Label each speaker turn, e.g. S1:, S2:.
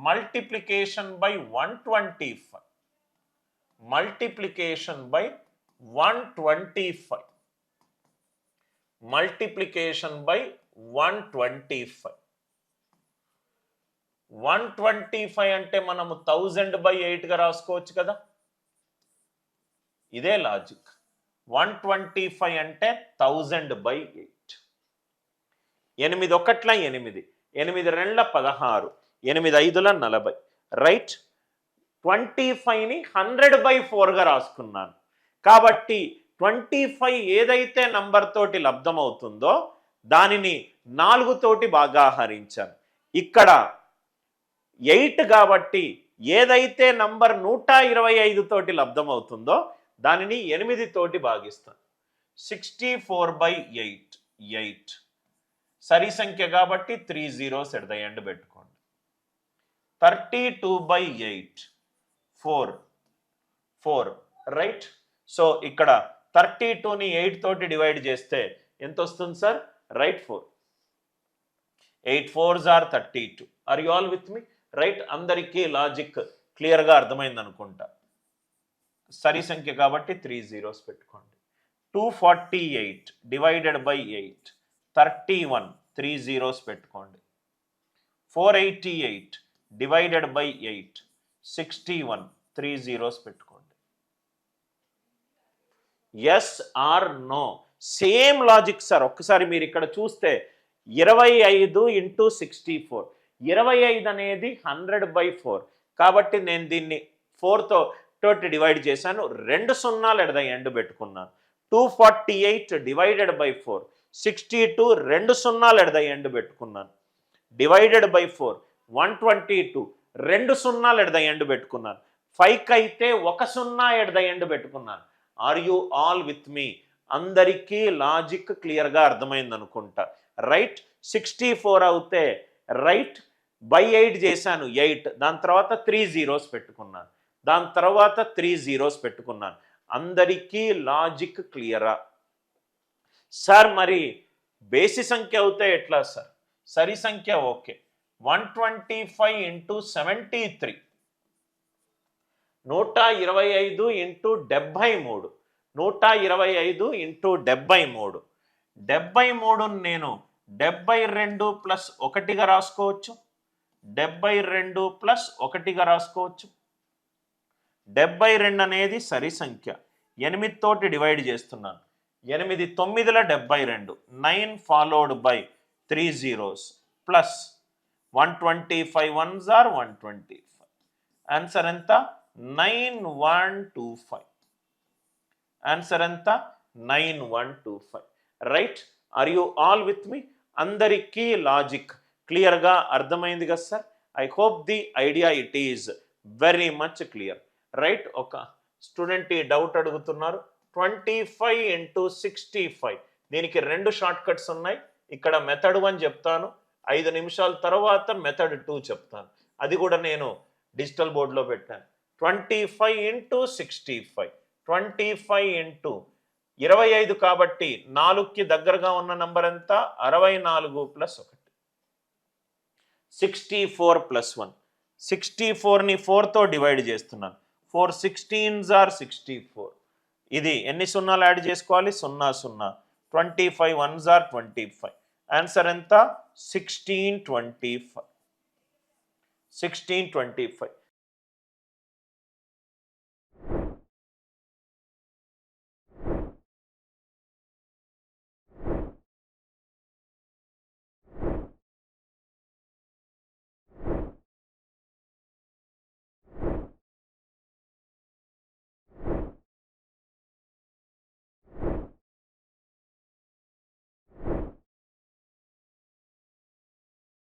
S1: multiplication by 125. Multiplication by 125. Multiplication by 125. 125 అంటే మనము 1000/8 గా రాసుకోవచ్చు కదా. ఇదే లాజిక్. 125 అంటే 1000/8. 8 ఒకట్ల 8, 8 రెండ్ల 16, 8 5ల 40. రైట్. 25ని 100/4గా రాసుకున్నాను. కాబట్టి 25 ఏదైతే నంబర్ తోటి లబ్ధమవుతుందో దానిని 4 తోటి భాగాహరించాను. ఇక్కడ 8 కాబట్టి ఏదైతే నంబర్ 125 తోటి లబ్ధమవుతుందో దానిని 8 తోటి భాగిస్తాను. 64/8. 8 సరి సంఖ్య కాబట్టి 3 zeros ఎట్ ద ఎండ్ పెట్టుకోండి. 32/8. 4. రైట్. సో ఇక్కడ 32ని 8 తోటి డివైడ్ చేస్తే ఎంత వస్తుంది sir? Right, 4. 8 4s are 32. Are you all with me? Right. అందరికీ లాజిక్ క్లియర్గా అర్థమైంది అనుకుంటా. సరి సంఖ్య కాబట్టి 3 zeros పెట్టుకోండి. 248 డివైడెడ్ బై 8. 31. 3 zeros పెట్టుకోండి. 488 డివైడెడ్ బై 8. 61. 3 zeros పెట్టుకోండి. Yes or no? Same logic sir. ఒక్కసారి మీరు ఇక్కడ చూస్తే 25 × 64. 25 అనేది 100/4 కాబట్టి నేను దీన్ని 4 తోటి డివైడ్ చేశాను. 2 సున్నాలు ఎట్ ద ఎండ్ పెట్టుకున్నాను. 248 డివైడెడ్ బై 4. 62 2 సున్నాలు ఎట్ ద ఎండ్ పెట్టుకున్నాను. Divided by 4. 122 2 సున్నాలు ఎట్ ద ఎండ్ పెట్టుకున్నాను. 5కి అయితే 1 సున్నా ఎట్ ద ఎండ్ పెట్టుకున్నాను. Are you all with me? అందరికీ లాజిక్ క్లియర్గా అర్థమైంది అనుకుంటా. రైట్. 64 అవుతే రైట్ బై 8 చేశాను. 8 దాని తర్వాత 3 zeros పెట్టుకున్నాను. దాని తర్వాత 3 zeros పెట్టుకున్నాను. అందరికీ లాజిక్ క్లియరా సార్? మరి బేసి సంఖ్య అవుతే ఎట్లా సార్? సరి సంఖ్య ఓకే. 125 × 73. 125 × 73. 125 × 73. 73 నేను 72 + 1గా రాసుకోవచ్చు. 72 + 1గా రాసుకోవచ్చు. 72 అనేది సరి సంఖ్య. 8 తోటి డివైడ్ చేస్తున్నాను. 8 9ల 72. 9 followed by 3 zeros plus 125 1s are 125. Answer ఎంత? 9125. ఆన్సర్ ఎంత? 9125. Right. Are you all with me? అందరికీ లాజిక్ క్లియర్గా అర్థమైంది కదా sir? I hope the idea it is very much clear. Right. ఒక స్టూడెంట్ ఈ డౌట్ అడుగుతున్నారు. 25 × 65. దీనికి 2 షార్ట్ కట్స్ ఉన్నాయి. ఇక్కడ మెథడ్ 1 చెప్తాను. 5 నిమిషాల తర్వాత మెథడ్ 2 చెప్తాను. అది కూడా నేను డిజిటల్ బోర్డులో పెట్టాను. 25 × 65. 25 × 25 కాబట్టి 4కి దగ్గరగా ఉన్న నంబర్ ఎంత? 64 + 1. 64 + 1. 64ని 4తో డివైడ్ చేస్తున్నాను. 4 16s are 64. ఇది ఎన్ని సున్నాలు యాడ్ చేసుకోవాలి? 0 0. 25 1s are 25. ఆన్సర్ ఎంత? 1625. 1625.